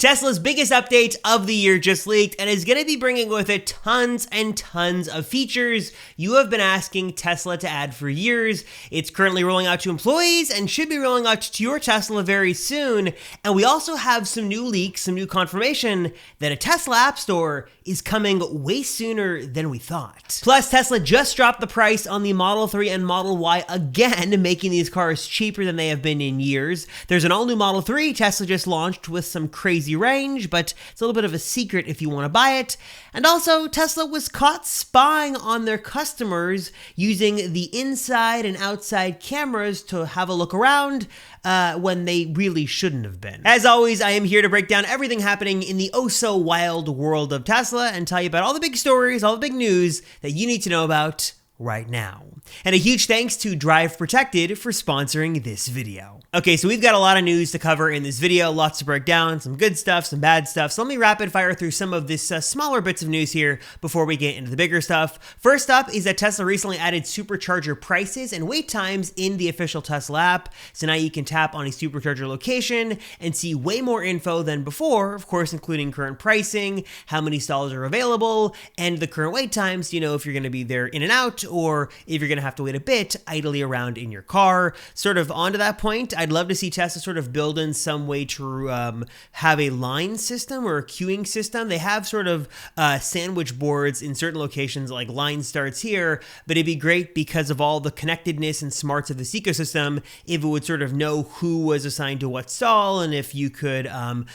Tesla's biggest update of the year just leaked and is going to be bringing with it tons and tons of features you have been asking Tesla to add for years. It's currently rolling out to employees and should be rolling out to your Tesla very soon. And we also have some new leaks, some new confirmation that a Tesla App Store is coming way sooner than we thought. Plus, Tesla just dropped the price on the Model 3 and Model Y again, making these cars cheaper than they have been in years. There's an all-new Model 3 Tesla just launched with some crazy range, but it's a little bit of a secret if you want to buy it. And also, Tesla was caught spying on their customers using the inside and outside cameras to have a look around when they really shouldn't have been. As always, I am here to break down everything happening in the oh-so-wild world of Tesla and tell you about all the big stories, all the big news that you need to know about right now. And a huge thanks to Drive Protected for sponsoring this video. Okay, so we've got a lot of news to cover in this video, lots to break down, some good stuff, some bad stuff. So let me rapid fire through some of this smaller bits of news here before we get into the bigger stuff. First up is that Tesla recently added supercharger prices and wait times in the official Tesla app. So now you can tap on a supercharger location and see way more info than before, of course, including current pricing, how many stalls are available, and the current wait times, you know, if you're going to be there in and out, or if you're going to have to wait a bit idly around in your car. Sort of onto that point, I'd love to see Tesla sort of build in some way to have a line system or a queuing system. They have sort of sandwich boards in certain locations, like line starts here, but it'd be great because of all the connectedness and smarts of this ecosystem if it would sort of know who was assigned to what stall, and if you could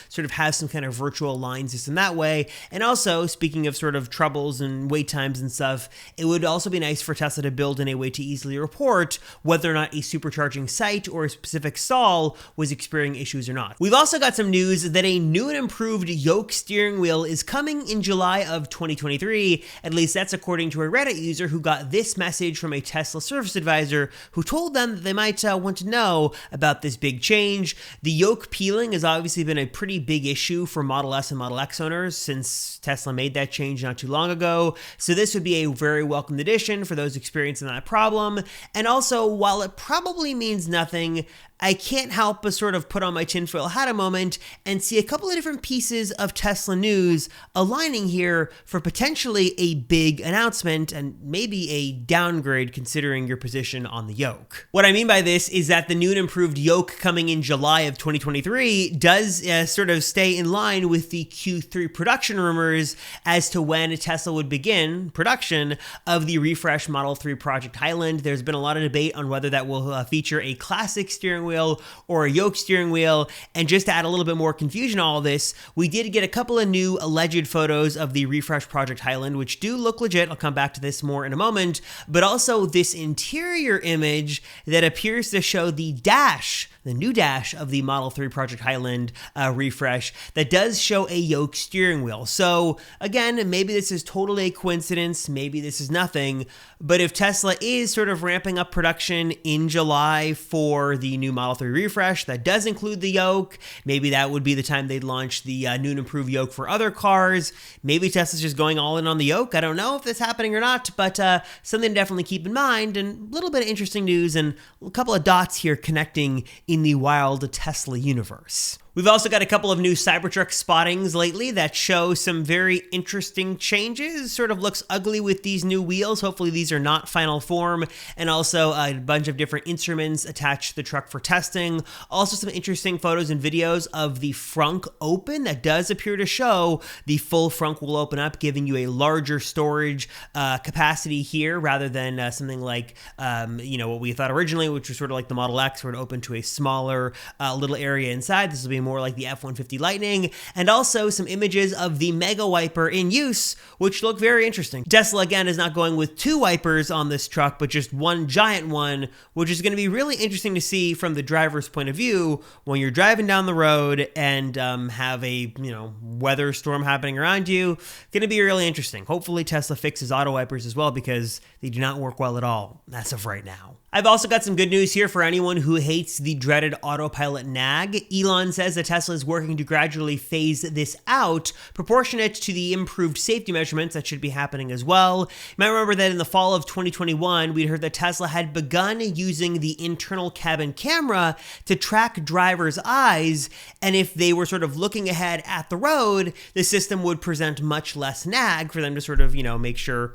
sort of have some kind of virtual line system that way. And also, speaking of sort of troubles and wait times and stuff, it would also be nice for Tesla to build in a way to easily report whether or not a supercharging site or a specific stall was experiencing issues or not. We've also got some news that a new and improved yoke steering wheel is coming in July of 2023. At least that's according to a Reddit user who got this message from a Tesla service advisor who told them that they might want to know about this big change. The yoke peeling has obviously been a pretty big issue for Model S and Model X owners since Tesla made that change not too long ago. So this would be a very welcomed addition for those experiencing that problem. And also, while it probably means nothing, I can't help but sort of put on my tinfoil hat a moment and see a couple of different pieces of Tesla news aligning here for potentially a big announcement and maybe a downgrade considering your position on the yoke. What I mean by this is that the new and improved yoke coming in July of 2023 does sort of stay in line with the Q3 production rumors as to when Tesla would begin production of the refreshed Model 3 Project Highland. There's been a lot of debate on whether that will feature a classic steering wheel or a yoke steering wheel. And just to add a little bit more confusion to all this, we did get a couple of new alleged photos of the refreshed Project Highland, which do look legit. I'll come back to this more in a moment, but also this interior image that appears to show the dash, the new dash of the Model 3 Project Highland refresh that does show a yoke steering wheel. So again, maybe this is totally a coincidence, maybe this is nothing, but if Tesla is sort of ramping up production in July for the new Model 3 refresh that does include the yoke, maybe that would be the time they'd launch the new and improved yoke for other cars. Maybe Tesla's just going all in on the yoke. I don't know if that's happening or not, but something to definitely keep in mind, and a little bit of interesting news and a couple of dots here connecting in the wild Tesla universe. We've also got a couple of new Cybertruck spottings lately that show some very interesting changes. Sort of looks ugly with these new wheels. Hopefully these are not final form. And also a bunch of different instruments attached to the truck for testing. Also some interesting photos and videos of the frunk open that does appear to show the full frunk will open up, giving you a larger storage capacity here rather than something like, what we thought originally, which was sort of like the Model X, where it opened to a smaller little area inside. This will be more like the F-150 Lightning, and also some images of the Mega Wiper in use, which look very interesting. Tesla, again, is not going with two wipers on this truck, but just one giant one, which is going to be really interesting to see from the driver's point of view when you're driving down the road and have a, weather storm happening around you. Going to be really interesting. Hopefully Tesla fixes auto wipers as well, because they do not work well at all as of right now. I've also got some good news here for anyone who hates the dreaded autopilot nag. Elon says that Tesla is working to gradually phase this out, proportionate to the improved safety measurements that should be happening as well. You might remember that in the fall of 2021, we'd heard that Tesla had begun using the internal cabin camera to track drivers' eyes, and if they were sort of looking ahead at the road, the system would present much less nag for them to sort of, make sure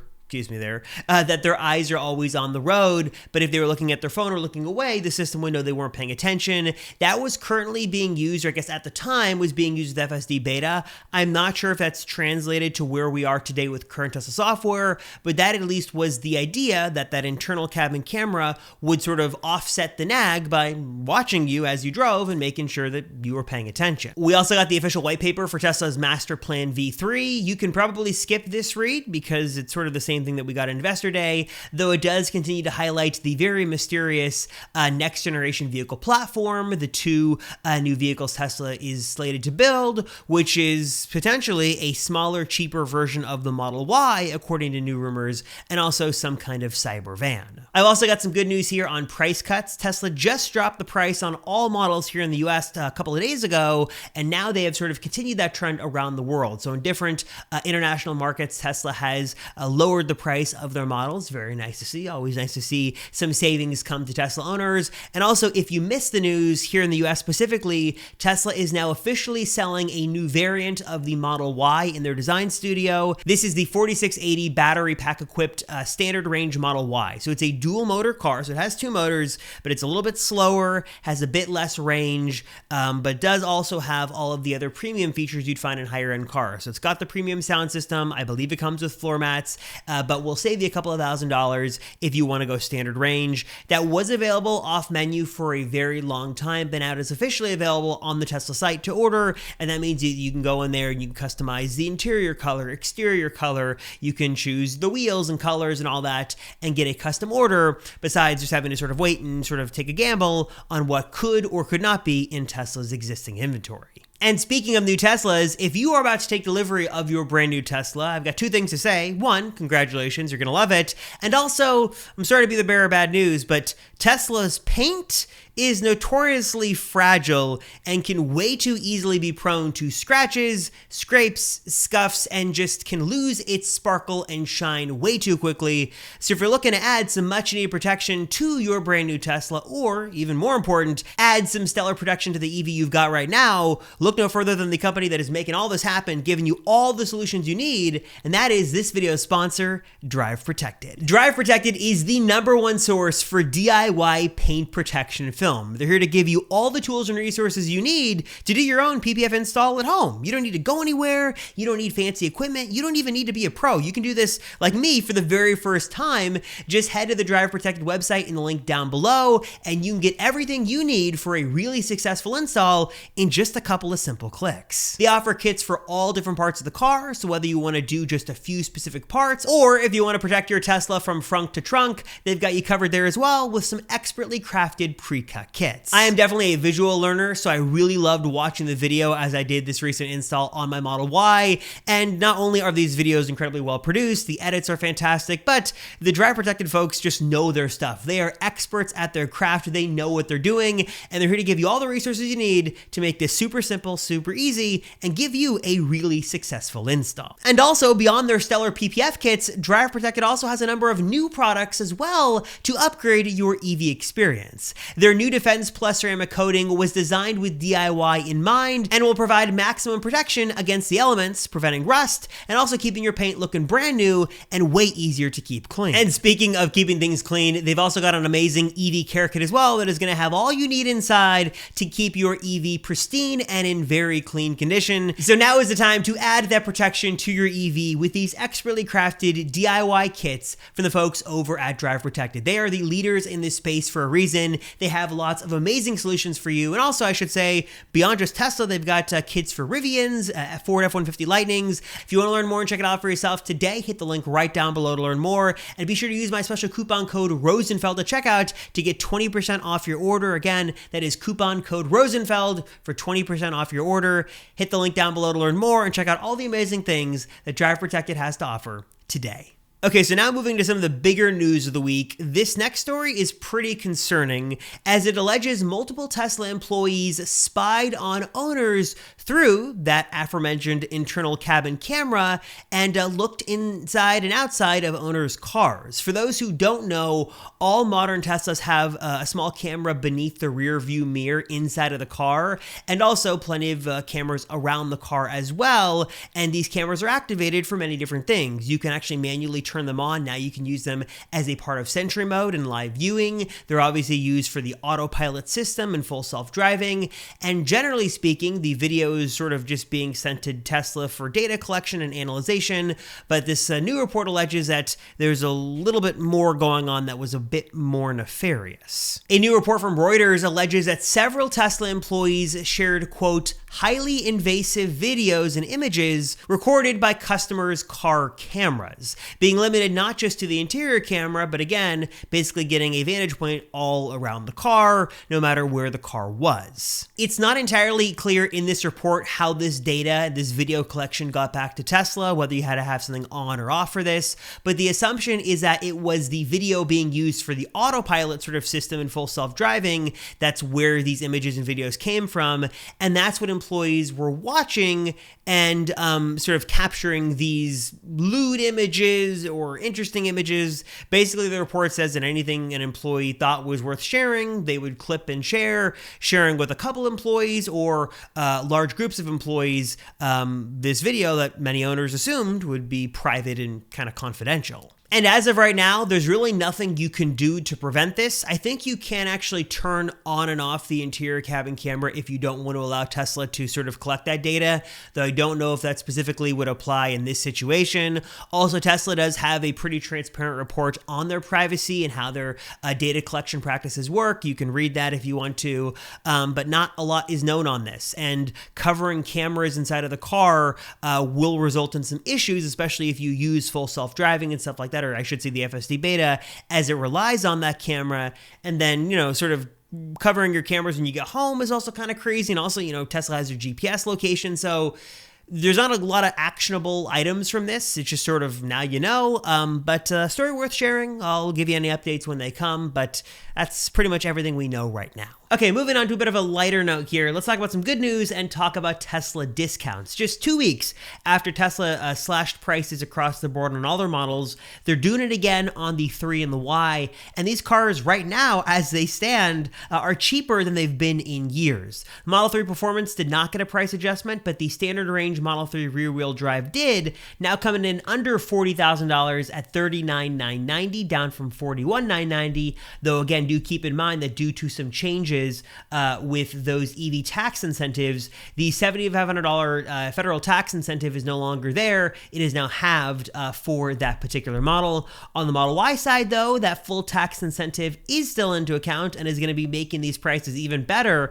that their eyes are always on the road. But if they were looking at their phone or looking away, the system would know they weren't paying attention. That was currently being used, or I guess at the time was being used with FSD beta. I'm not sure if that's translated to where we are today with current Tesla software, but that at least was the idea, that that internal cabin camera would sort of offset the nag by watching you as you drove and making sure that you were paying attention. We also got the official white paper for Tesla's Master Plan V3. You can probably skip this read because it's sort of the same thing that we got at Investor Day, though it does continue to highlight the very mysterious next generation vehicle platform, the two new vehicles Tesla is slated to build, which is potentially a smaller, cheaper version of the Model Y, according to new rumors, and also some kind of cyber van. I've also got some good news here on price cuts. Tesla just dropped the price on all models here in the US a couple of days ago, and now they have sort of continued that trend around the world. So in different international markets, Tesla has lowered the price of their models. Very nice to see. Always nice to see some savings come to Tesla owners. And also, if you missed the news, here in the US specifically, Tesla is now officially selling a new variant of the Model Y in their design studio. This is the 4680 battery pack equipped standard range Model Y. So it's a dual motor car. So it has two motors, but it's a little bit slower, has a bit less range, but does also have all of the other premium features you'd find in higher end cars. So it's got the premium sound system. I believe it comes with floor mats, but we'll save you a couple of $1,000s if you want to go standard range. That was available off menu for a very long time, but now it is officially available on the Tesla site to order, and that means you can go in there and you can customize the interior color, exterior color, you can choose the wheels and colors and all that, and get a custom order, besides just having to sort of wait and sort of take a gamble on what could or could not be in Tesla's existing inventory. And speaking of new Teslas, if you are about to take delivery of your brand new Tesla, I've got two things to say. One, congratulations, you're going to love it. And also, I'm sorry to be the bearer of bad news, but Tesla's paint is notoriously fragile and can way too easily be prone to scratches, scrapes, scuffs, and just can lose its sparkle and shine way too quickly. So if you're looking to add some much needed protection to your brand new Tesla, or even more important, add some stellar protection to the EV you've got right now, look no further than the company that is making all this happen, giving you all the solutions you need, and that is this video's sponsor, Drive Protected. Drive Protected is the #1 source for DIY paint protection film. They're here to give you all the tools and resources you need to do your own PPF install at home. You don't need to go anywhere. You don't need fancy equipment. You don't even need to be a pro. You can do this like me for the very first time. Just head to the Drive Protected website in the link down below, and you can get everything you need for a really successful install in just a couple of simple clicks. They offer kits for all different parts of the car, so whether you want to do just a few specific parts, or if you want to protect your Tesla from frunk to trunk, they've got you covered there as well with some expertly crafted pre-cut kits. I am definitely a visual learner, so I really loved watching the video as I did this recent install on my Model Y, and not only are these videos incredibly well produced, the edits are fantastic, but the Drive Protected folks just know their stuff. They are experts at their craft, they know what they're doing, and they're here to give you all the resources you need to make this super simple, super easy, and give you a really successful install. And also, beyond their stellar PPF kits, Drive Protected also has a number of new products as well to upgrade your EV experience. Their new Defense Plus ceramic coating was designed with DIY in mind and will provide maximum protection against the elements, preventing rust, and also keeping your paint looking brand new and way easier to keep clean. And speaking of keeping things clean, they've also got an amazing EV care kit as well that is going to have all you need inside to keep your EV pristine and in very clean condition. So now is the time to add that protection to your EV with these expertly crafted DIY kits from the folks over at Drive Protected. They are the leaders in this space for a reason. They have lots of amazing solutions for you. And also, I should say, beyond just Tesla, they've got kits for Rivians, Ford F-150 Lightnings. If you want to learn more and check it out for yourself today, hit the link right down below to learn more. And be sure to use my special coupon code Rosenfeld at checkout to get 20% off your order. Again, that is coupon code Rosenfeld for 20% off your order. Hit the link down below to learn more and check out all the amazing things that Drive Protected has to offer today. Okay, so now moving to some of the bigger news of the week. This next story is pretty concerning as it alleges multiple Tesla employees spied on owners through that aforementioned internal cabin camera and looked inside and outside of owners' cars. For those who don't know, all modern Teslas have a small camera beneath the rear view mirror inside of the car, and also plenty of cameras around the car as well. And these cameras are activated for many different things. You can actually manually turn them on. Now you can use them as a part of Sentry mode and live viewing. They're obviously used for the autopilot system and full self-driving. And generally speaking, the video is sort of just being sent to Tesla for data collection and analyzation. But this new report alleges that there's a little bit more going on that was a bit more nefarious. A new report from Reuters alleges that several Tesla employees shared, quote, highly invasive videos and images recorded by customers' car cameras, being limited not just to the interior camera, but again, basically getting a vantage point all around the car, no matter where the car was. It's not entirely clear in this report how this data, this video collection got back to Tesla, whether you had to have something on or off for this, but the assumption is that it was the video being used for the autopilot sort of system in full self-driving. That's where these images and videos came from, and that's what employees were watching and sort of capturing these lewd images or interesting images. Basically, the report says that anything an employee thought was worth sharing, they would clip and share, sharing with a couple employees or large groups of employees, this video that many owners assumed would be private and kind of confidential. And as of right now, there's really nothing you can do to prevent this. I think you can actually turn on and off the interior cabin camera if you don't want to allow Tesla to sort of collect that data, though I don't know if that specifically would apply in this situation. Also, Tesla does have a pretty transparent report on their privacy and how their data collection practices work. You can read that if you want to, but not a lot is known on this. And covering cameras inside of the car will result in some issues, especially if you use full self-driving and stuff like that, or I should say the FSD beta, as it relies on that camera. And then, sort of covering your cameras when you get home is also kind of crazy. And also, Tesla has your GPS location. So there's not a lot of actionable items from this. It's just sort of now you know, but story worth sharing. I'll give you any updates when they come, but that's pretty much everything we know right now. Okay, moving on to a bit of a lighter note here. Let's talk about some good news and talk about Tesla discounts. Just 2 weeks after Tesla slashed prices across the board on all their models, they're doing it again on the 3 and the Y. And these cars right now, as they stand, are cheaper than they've been in years. Model 3 Performance did not get a price adjustment, but the standard range Model 3 rear-wheel drive did, now coming in under $40,000 at $39,990, down from $41,990, though again, do keep in mind that due to some changes with those EV tax incentives, the $7,500 federal tax incentive is no longer there. It is now halved for that particular model. On the Model Y side, though, that full tax incentive is still into account and is going to be making these prices even better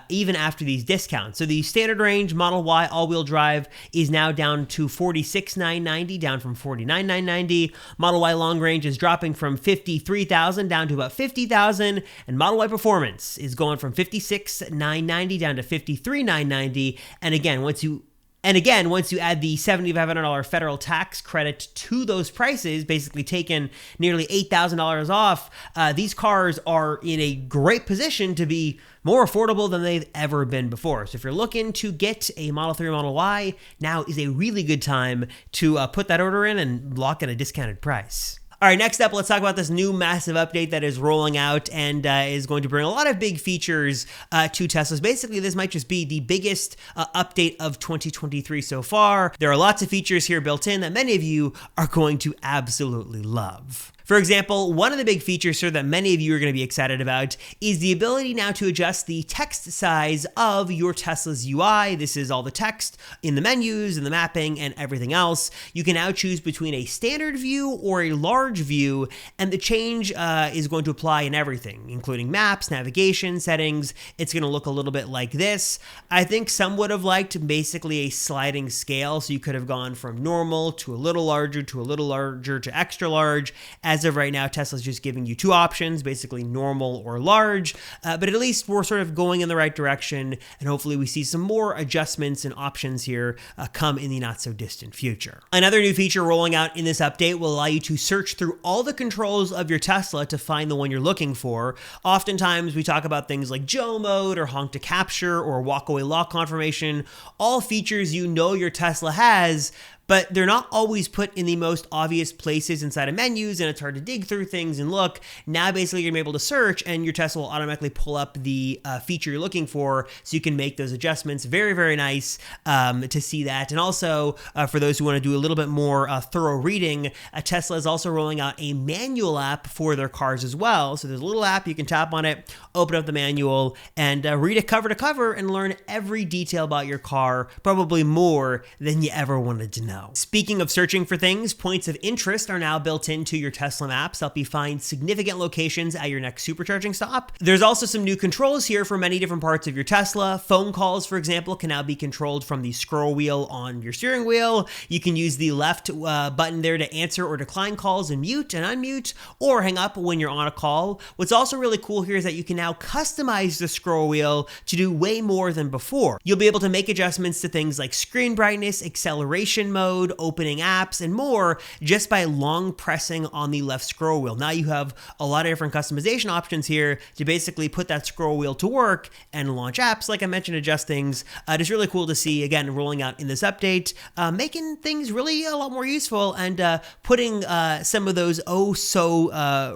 even after these discounts. So the standard range Model Y all-wheel drive is now down to $46,990, down from $49,990. Model Y long range is dropping from $53,000 down to about $50,000, and Model Y Performance is going from $56,990 down to $53,990. And again, once you add the $7,500 federal tax credit to those prices, basically taking nearly $8,000 off, these cars are in a great position to be more affordable than they've ever been before. So if you're looking to get a Model 3 or Model Y, now is a really good time to put that order in and lock in a discounted price. All right, next up, let's talk about this new massive update that is rolling out and is going to bring a lot of big features to Teslas. Basically, this might just be the biggest update of 2023 so far. There are lots of features here built in that many of you are going to absolutely love. For example, one of the big features here that many of you are going to be excited about is the ability now to adjust the text size of your Tesla's UI. This is all the text in the menus and the mapping and everything else. You can now choose between a standard view or a large view, and the change is going to apply in everything, including maps, navigation, settings. It's going to look a little bit like this. I think some would have liked basically a sliding scale, so you could have gone from normal to a little larger to extra large As of right now, Tesla's just giving you two options, basically normal or large, but at least we're sort of going in the right direction, and hopefully we see some more adjustments and options here come in the not so distant future. Another new feature rolling out in this update will allow you to search through all the controls of your Tesla to find the one you're looking for. Oftentimes we talk about things like Joe mode or honk to capture or walk away lock confirmation, all features you know your Tesla has, but they're not always put in the most obvious places inside of menus, and it's hard to dig through things and look. Now basically you're gonna be able to search and your Tesla will automatically pull up the feature you're looking for, so you can make those adjustments. Very, very nice to see that. And also for those who wanna do a little bit more thorough reading, Tesla is also rolling out a manual app for their cars as well. So there's a little app, you can tap on it, open up the manual, and read it cover to cover and learn every detail about your car, probably more than you ever wanted to know. Speaking of searching for things, points of interest are now built into your Tesla maps to help you find significant locations at your next supercharging stop. There's also some new controls here for many different parts of your Tesla. Phone calls, for example, can now be controlled from the scroll wheel on your steering wheel. You can use the left button there to answer or decline calls and mute and unmute, or hang up when you're on a call. What's also really cool here is that you can now customize the scroll wheel to do way more than before. You'll be able to make adjustments to things like screen brightness, acceleration mode, opening apps, and more just by long pressing on the left scroll wheel. Now you have a lot of different customization options here to basically put that scroll wheel to work and launch apps. Like I mentioned, adjust things. It's really cool to see, again, rolling out in this update, making things really a lot more useful and putting some of those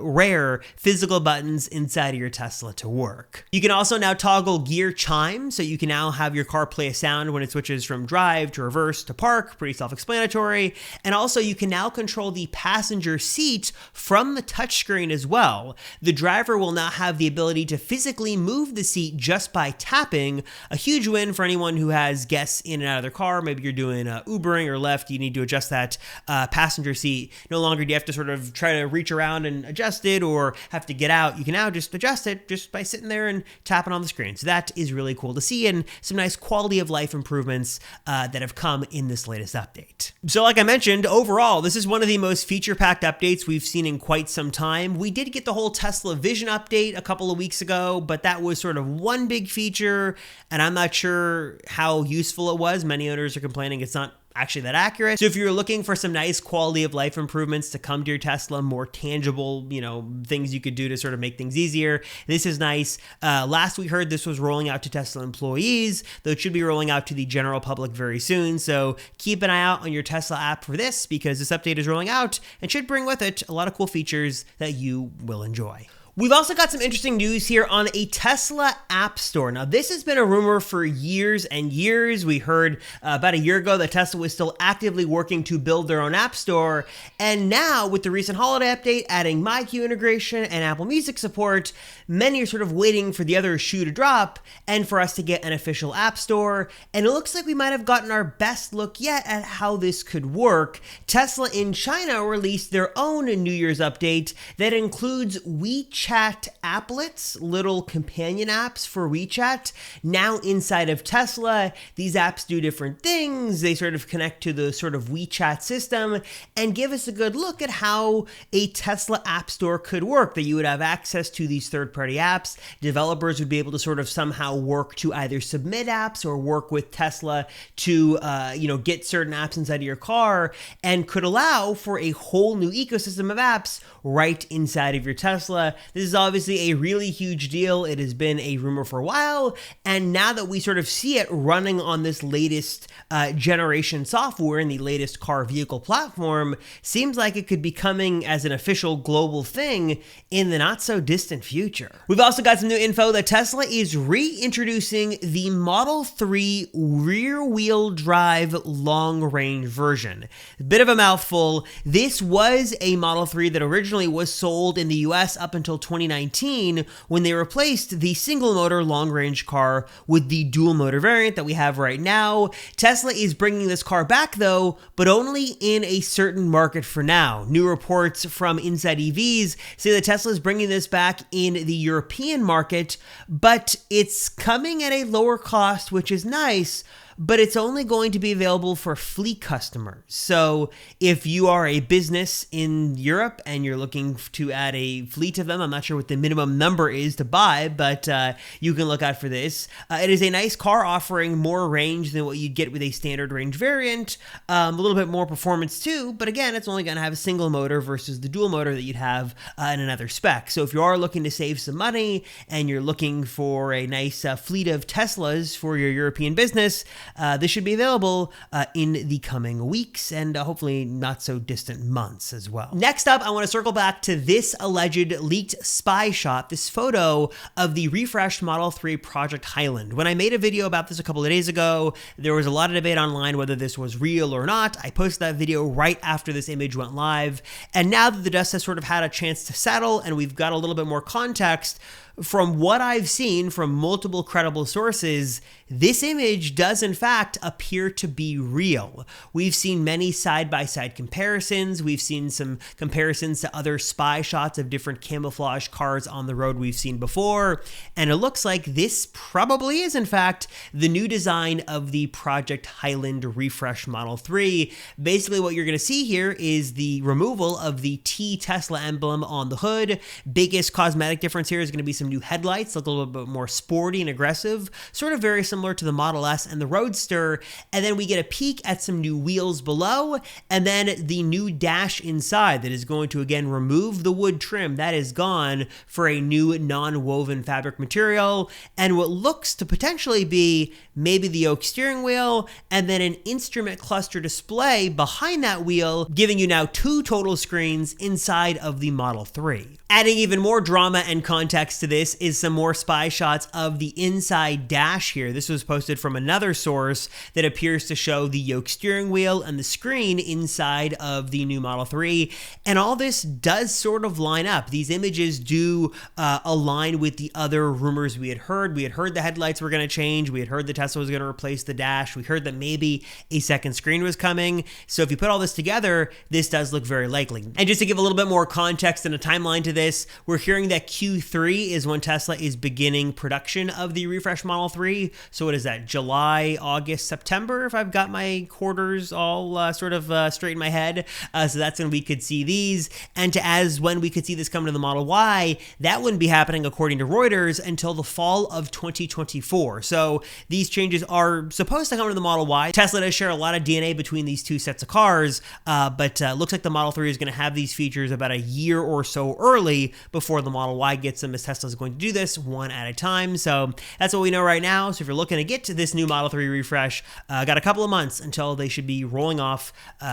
rare physical buttons inside of your Tesla to work. You can also now toggle gear chime, so you can now have your car play a sound when it switches from drive to reverse to park. Pretty self-explanatory. And also you can now control the passenger seat from the touchscreen as well. The driver will now have the ability to physically move the seat just by tapping. A huge win for anyone who has guests in and out of their car. Maybe you're doing Ubering or Lyft, you need to adjust that passenger seat. No longer do you have to sort of try to reach around and adjust it or have to get out. You can now just adjust it just by sitting there and tapping on the screen. So that is really cool to see, and some nice quality of life improvements that have come in this latest update. So like I mentioned, overall, this is one of the most feature-packed updates we've seen in quite some time. We did get the whole Tesla Vision update a couple of weeks ago, but that was sort of one big feature, and I'm not sure how useful it was. Many owners are complaining it's not actually that accurate. So if you're looking for some nice quality of life improvements to come to your Tesla, more tangible, things you could do to sort of make things easier, this is nice. Last we heard this was rolling out to Tesla employees, though it should be rolling out to the general public very soon. So keep an eye out on your Tesla app for this, because this update is rolling out and should bring with it a lot of cool features that you will enjoy. We've also got some interesting news here on a Tesla App Store. Now, this has been a rumor for years and years. We heard about a year ago that Tesla was still actively working to build their own App Store. And now, with the recent holiday update, adding MyQ integration and Apple Music support, many are sort of waiting for the other shoe to drop and for us to get an official App Store. And it looks like we might have gotten our best look yet at how this could work. Tesla in China released their own New Year's update that includes WeChat applets, little companion apps for WeChat. Now inside of Tesla, these apps do different things. They sort of connect to the sort of WeChat system and give us a good look at how a Tesla App Store could work, that you would have access to these third-party apps. Developers would be able to sort of somehow work to either submit apps or work with Tesla to, get certain apps inside of your car, and could allow for a whole new ecosystem of apps right inside of your Tesla. This is obviously a really huge deal. It has been a rumor for a while, and now that we sort of see it running on this latest generation software and the latest car vehicle platform, seems like it could be coming as an official global thing in the not so distant future. We've also got some new info that Tesla is reintroducing the Model 3 rear-wheel drive long-range version. A bit of a mouthful. This was a Model 3 that originally was sold in the US up until 2019, when they replaced the single motor long range car with the dual motor variant that we have right now. Tesla is bringing this car back though, but only in a certain market for now. New reports from Inside EVs say that Tesla is bringing this back in the European market, but it's coming at a lower cost, which is nice. but it's only going to be available for fleet customers. So if you are a business in Europe and you're looking to add a fleet of them, I'm not sure what the minimum number is to buy, but you can look out for this. It is a nice car offering more range than what you'd get with a standard range variant, a little bit more performance too, but again, it's only going to have a single motor versus the dual motor that you'd have in another spec. So if you are looking to save some money and you're looking for a nice fleet of Teslas for your European business, this should be available in the coming weeks and hopefully not so distant months as well. Next up, I want to circle back to this alleged leaked spy shot, this photo of the refreshed Model 3 Project Highland. When I made a video about this a couple of days ago, there was a lot of debate online whether this was real or not. I posted that video right after this image went live, and now that the dust has sort of had a chance to settle and we've got a little bit more context, from what I've seen from multiple credible sources, this image does in fact appear to be real. We've seen many side-by-side comparisons. We've seen some comparisons to other spy shots of different camouflage cars on the road we've seen before, and it looks like this probably is in fact the new design of the Project Highland refresh Model 3. Basically what you're going to see here is the removal of the T Tesla emblem on the hood. Biggest cosmetic difference here is going to be some new headlights, look a little bit more sporty and aggressive, sort of very similar to the Model S and the Roadster. And then we get a peek at some new wheels below, and then the new dash inside that is going to again remove the wood trim that is gone for a new non-woven fabric material, and what looks to potentially be maybe the yoke steering wheel, and then an instrument cluster display behind that wheel, giving you now two total screens inside of the Model 3. Adding even more drama and context to this is some more spy shots of the inside dash here. This was posted from another source that appears to show the yoke steering wheel and the screen inside of the new Model 3. And all this does sort of line up. These images do align with the other rumors we had heard. We had heard the headlights were going to change. We had heard the Tesla was going to replace the dash. We heard that maybe a second screen was coming. So if you put all this together, this does look very likely. And just to give a little bit more context and a timeline to this, we're hearing that Q3 is when Tesla is beginning production of the refresh Model 3. So what is that? July, August, September, if I've got my quarters all sort of straight in my head. So that's when we could see these. And when we could see this come to the Model Y, that wouldn't be happening, according to Reuters, until the fall of 2024. So these changes are supposed to come to the Model Y. Tesla does share a lot of DNA between these two sets of cars, but looks like the Model 3 is going to have these features about a year or so early before the Model Y gets them, as Tesla is going to do this one at a time. So that's what we know right now. So if you're looking to get to this new Model 3 refresh, got a couple of months until they should be rolling off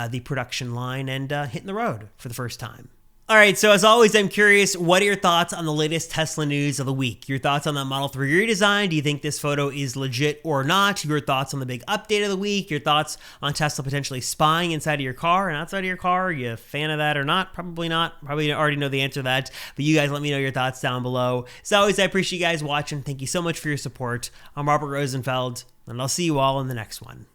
the production line and hitting the road for the first time. All right, so as always, I'm curious, what are your thoughts on the latest Tesla news of the week? Your thoughts on the Model 3 redesign? Do you think this photo is legit or not? Your thoughts on the big update of the week? Your thoughts on Tesla potentially spying inside of your car and outside of your car? Are you a fan of that or not? Probably not. Probably already know the answer to that, but you guys let me know your thoughts down below. As always, I appreciate you guys watching. Thank you so much for your support. I'm Robert Rosenfeld, and I'll see you all in the next one.